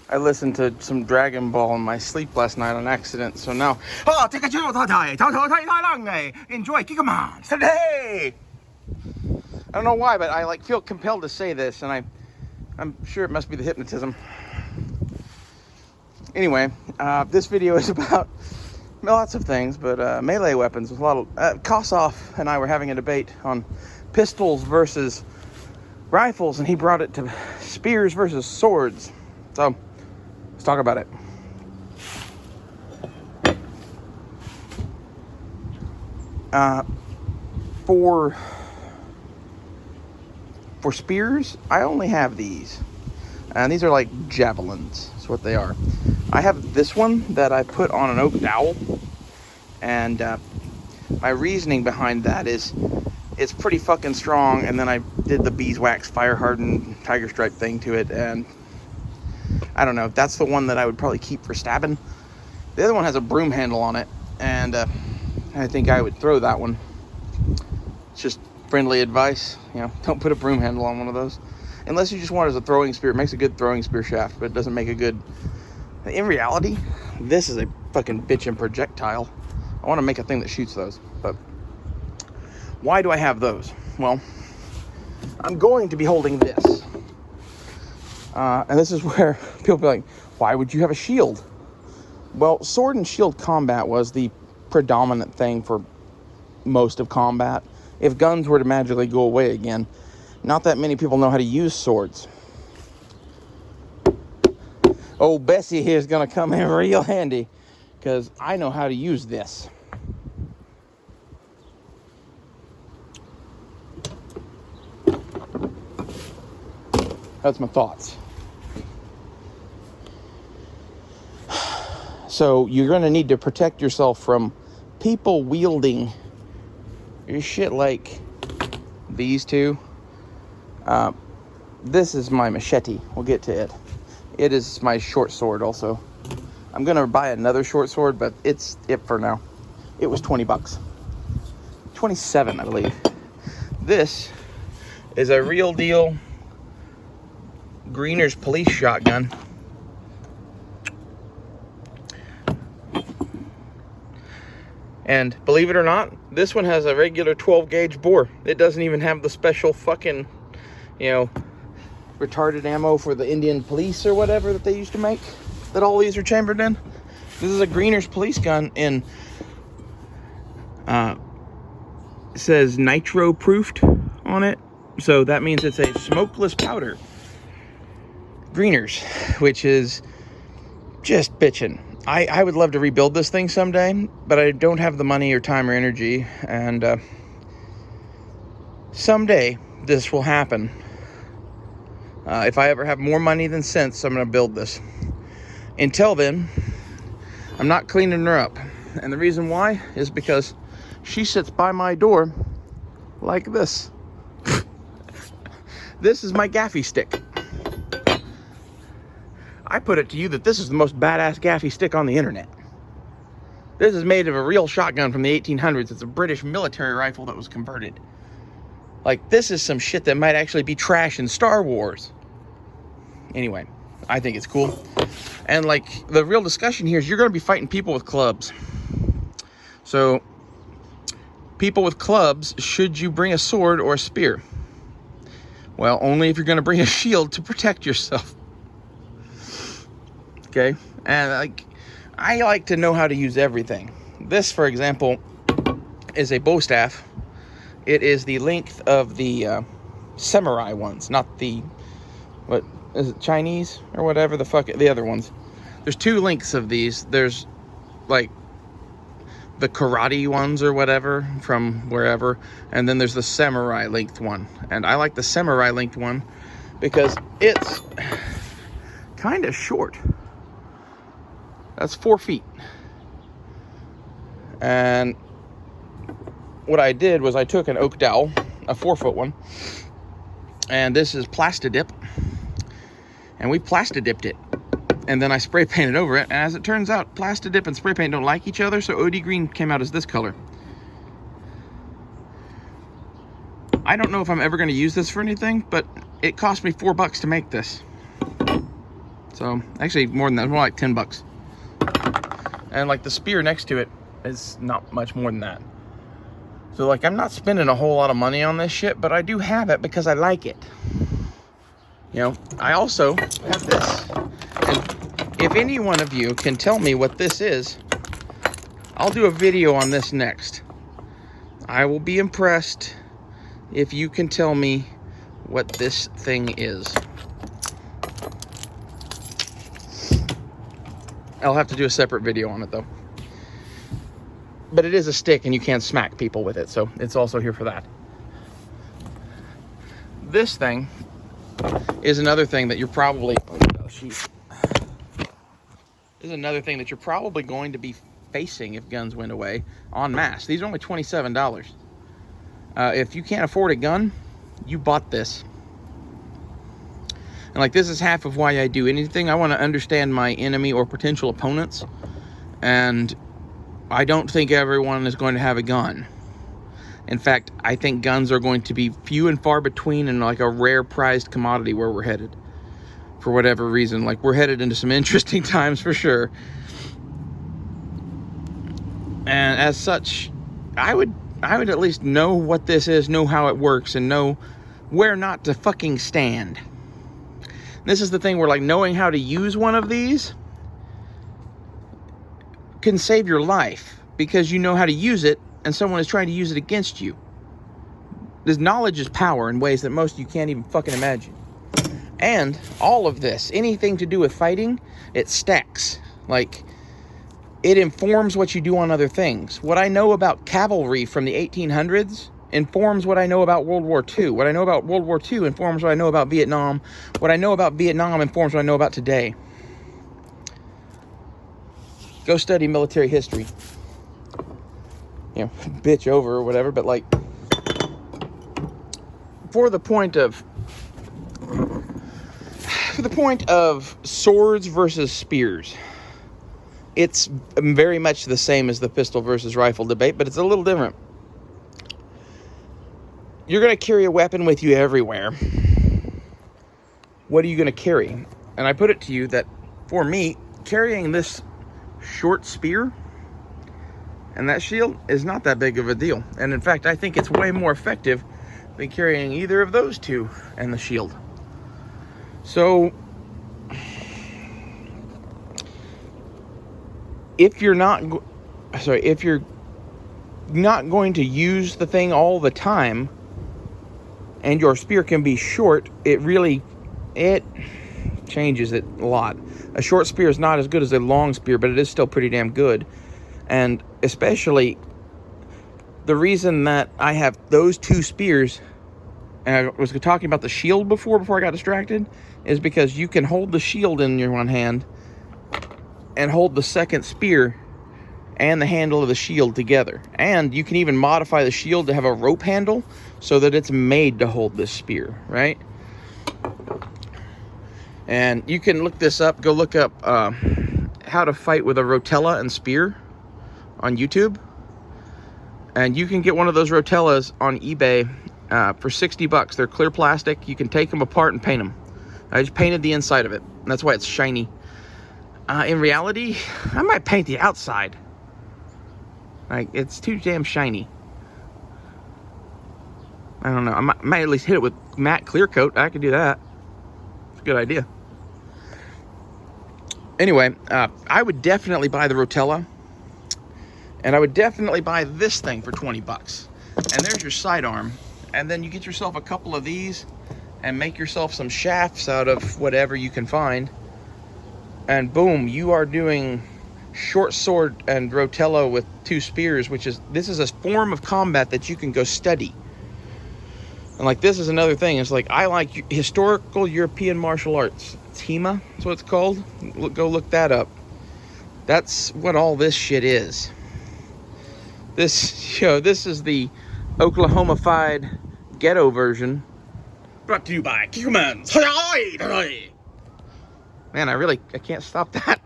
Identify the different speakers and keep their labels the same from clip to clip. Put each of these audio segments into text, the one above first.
Speaker 1: I listened to some Dragon Ball in my sleep last night on accident, so now... Enjoy Kikamon today! I don't know why, but I like feel compelled to say this, and I'm sure it must be the hypnotism. Anyway, this video is about lots of things, but melee weapons. With a lot of Kossoff and I were having a debate on pistols versus rifles, and he brought it to spears versus swords. So let's talk about it. For spears, I only have these, and these are like javelins. That's what they are. I have this one that I put on an oak dowel, and my reasoning behind that is it's pretty fucking strong, and then I did the beeswax fire hardened tiger stripe thing to it, and I don't know, that's the one that I would probably keep for stabbing. The other one has a broom handle on it, and I think I would throw that one. It's just friendly advice, you know, don't put a broom handle on one of those unless you just want it as a throwing spear. It makes a good throwing spear shaft, but it doesn't make a good... In reality, this is a fucking bitchin' projectile. I want to make a thing that shoots those, but why do I have those? Well, I'm going to be holding this, and this is where people be like, why would you have a shield? Well, sword and shield combat was the predominant thing for most of combat. If guns were to magically go away again, not that many people know how to use swords. Old Bessie here is going to come in real handy, because I know how to use this. That's my thoughts. So you're going to need to protect yourself from people wielding your shit like these two. This is my machete. We'll get to it. It is my short sword also. I'm going to buy another short sword, but it's it for now. It was 20 bucks. 27, I believe. This is a real deal Greener's police shotgun. And believe it or not, this one has a regular 12 gauge bore. It doesn't even have the special fucking, you know, retarded ammo for the Indian police or whatever that they used to make, that all these are chambered in. This is a Greener's police gun in, it says nitro proofed on it. So that means it's a smokeless powder. Greener's, which is just bitchin'. I would love to rebuild this thing someday, but I don't have the money or time or energy, and someday this will happen. If I ever have more money than sense, I'm going to build this. Until then, I'm not cleaning her up. And the reason why is because she sits by my door like this. This is my gaffy stick. I put it to you that this is the most badass gaffy stick on the internet. This is made of a real shotgun from the 1800s. It's a British military rifle that was converted. Like, this is some shit that might actually be trash in Star Wars. Anyway, I think it's cool. And, like, the real discussion here is you're going to be fighting people with clubs. So, people with clubs, should you bring a sword or a spear? Well, only if you're going to bring a shield to protect yourself. Okay? And, like, I like to know how to use everything. This, for example, is a bow staff. It is the length of the samurai ones, not the, what is it, Chinese or whatever the fuck, the other ones. There's two lengths of these. There's like the karate ones or whatever from wherever, and then there's the samurai length one. And I like the samurai length one because it's kind of short. That's 4 feet. And what I did was I took an oak dowel, a 4-foot one, and this is Plastidip, and we Plastidipped it, and then I spray painted over it. And as it turns out, Plastidip and spray paint don't like each other, so OD green came out as this color. I don't know if I'm ever going to use this for anything, but it cost me $4 to make this. So actually more than that, more like 10 bucks. And like the spear next to it is not much more than that. So like I'm not spending a whole lot of money on this shit, but I do have it because I like it. You know, I also have this. And if any one of you can tell me what this is, I'll do a video on this next. I will be impressed if you can tell me what this thing is. I'll have to do a separate video on it though. But it is a stick and you can smack people with it, so it's also here for that. This thing is another thing that you're probably, is another thing that you're probably going to be facing if guns went away en masse. These are only $27. If you can't afford a gun, you bought this. And like this is half of why I do anything. I want to understand my enemy or potential opponents. And I don't think everyone is going to have a gun. In fact, I think guns are going to be few and far between and like a rare prized commodity where we're headed. For whatever reason. Like we're headed into some interesting times for sure. And as such, I would at least know what this is, know how it works, and know where not to fucking stand. This is the thing where like knowing how to use one of these can save your life because you know how to use it and someone is trying to use it against you. This knowledge is power in ways that most of you can't even fucking imagine. And all of this, anything to do with fighting, it stacks. Like, it informs what you do on other things. What I know about cavalry from the 1800s informs what I know about World War II. What I know about World War II informs what I know about Vietnam. What I know about Vietnam informs what I know about today. Go study military history. You know, bitch over or whatever, but like, for the point of swords versus spears, it's very much the same as the pistol versus rifle debate, but it's a little different. You're going to carry a weapon with you everywhere. What are you going to carry? And I put it to you that, for me, carrying this short spear and that shield is not that big of a deal. And in fact, I think it's way more effective than carrying either of those two and the shield. So, if you're not going to use the thing all the time, and your spear can be short, it changes it a lot. A short spear is not as good as a long spear, but it is still pretty damn good. And especially, the reason that I have those two spears, and I was talking about the shield before I got distracted, is because you can hold the shield in your one hand and hold the second spear and the handle of the shield together. And you can even modify the shield to have a rope handle so that it's made to hold this spear, right? And you can look this up. Go look up how to fight with a rotella and spear on YouTube. And you can get one of those rotellas on eBay for 60 bucks. They're clear plastic. You can take them apart and paint them. I just painted the inside of it. And that's why it's shiny. In reality, I might paint the outside. Like, it's too damn shiny. I don't know. I might at least hit it with matte clear coat. I could do that. It's a good idea. Anyway, I would definitely buy the rotella. And I would definitely buy this thing for 20 bucks. And there's your sidearm. And then you get yourself a couple of these and make yourself some shafts out of whatever you can find. And boom, you are doing short sword and rotella with two spears, this is a form of combat that you can go study. And like, this is another thing. It's like, I like historical European martial arts. It's HEMA, that's what it's called. Go look that up. That's what all this shit is. This is the Oklahoma-fied ghetto version. Brought to you by humans. Man, I can't stop that.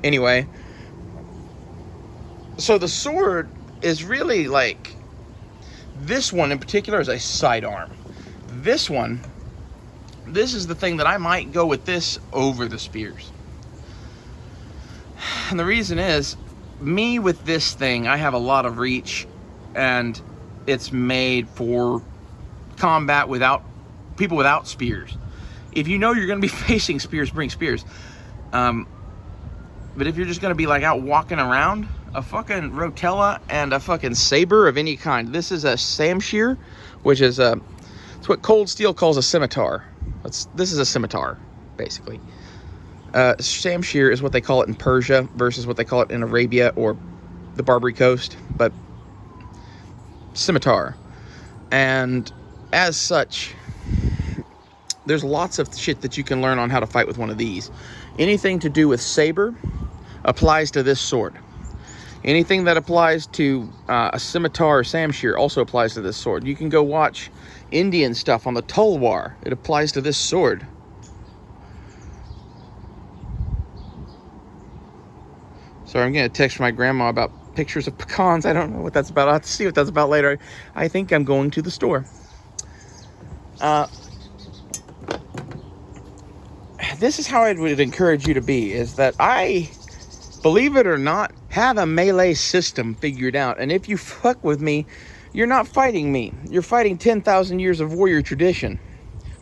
Speaker 1: Anyway, so the sword is really like, this one in particular is a sidearm. This one this is the thing that I might go with this over the spears. And the reason is, me with this thing, I have a lot of reach, and it's made for combat without people without spears. If you know you're going to be facing spears, bring spears. But if you're just going to be like out walking around, a fucking rotella and a fucking saber of any kind. This is a samshir, which is it's what Cold Steel calls a scimitar. This is a scimitar, basically. Shamshir is what they call it in Persia versus what they call it in Arabia or the Barbary Coast, but scimitar. And as such, there's lots of shit that you can learn on how to fight with one of these. Anything to do with saber applies to this sword. Anything that applies to a scimitar or samshir also applies to this sword. You can go watch Indian stuff on the tulwar. It applies to this sword. Sorry, I'm getting a text from my grandma about pictures of pecans. I don't know what that's about. I'll have to see what that's about later. I think I'm going to the store. This is how I would encourage you to be, is that I, believe it or not, have a melee system figured out. And if you fuck with me, you're not fighting me. You're fighting 10,000 years of warrior tradition.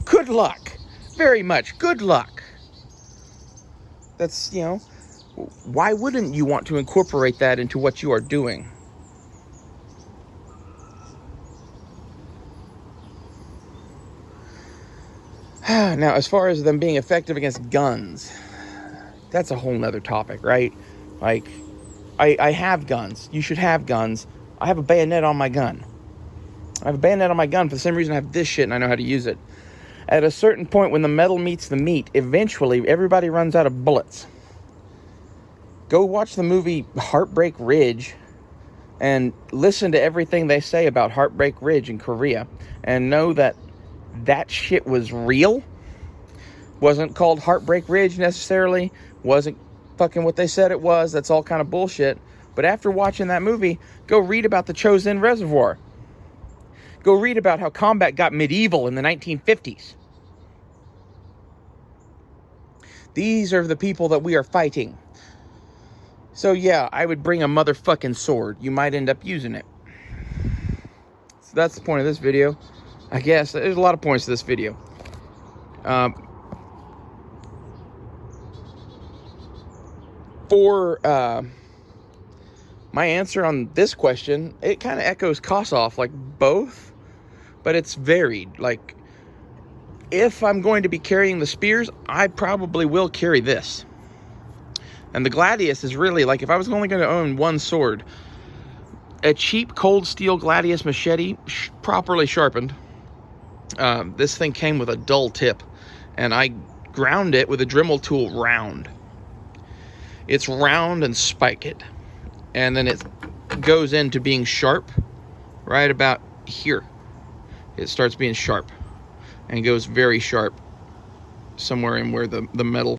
Speaker 1: Good luck. Very much. Good luck. That's, you know, why wouldn't you want to incorporate that into what you are doing? Now, as far as them being effective against guns, that's a whole nother topic, right? Like, I have guns. You should have guns. I have a bayonet on my gun. I have a bayonet on my gun for the same reason I have this shit and I know how to use it. At a certain point, when the metal meets the meat, eventually everybody runs out of bullets. Go watch the movie Heartbreak Ridge and listen to everything they say about Heartbreak Ridge in Korea and know that that shit was real. Wasn't called Heartbreak Ridge necessarily. Wasn't fucking what they said it was. That's all kind of bullshit. But after watching that movie, go read about the Chosin Reservoir. Go read about how combat got medieval in the 1950s. These are the people that we are fighting. So yeah, I would bring a motherfucking sword. You might end up using it. So that's the point of this video. I guess there's a lot of points to this video. For my answer on this question, it kind of echoes Kossoff, like both, but it's varied. Like, if I'm going to be carrying the spears, I probably will carry this. And the Gladius is really, like, if I was only going to own one sword, a cheap Cold Steel Gladius machete, properly sharpened. This thing came with a dull tip, and I ground it with a Dremel tool round. It's round and spike it, and then it goes into being sharp right about here. It starts being sharp and goes very sharp somewhere in where the metal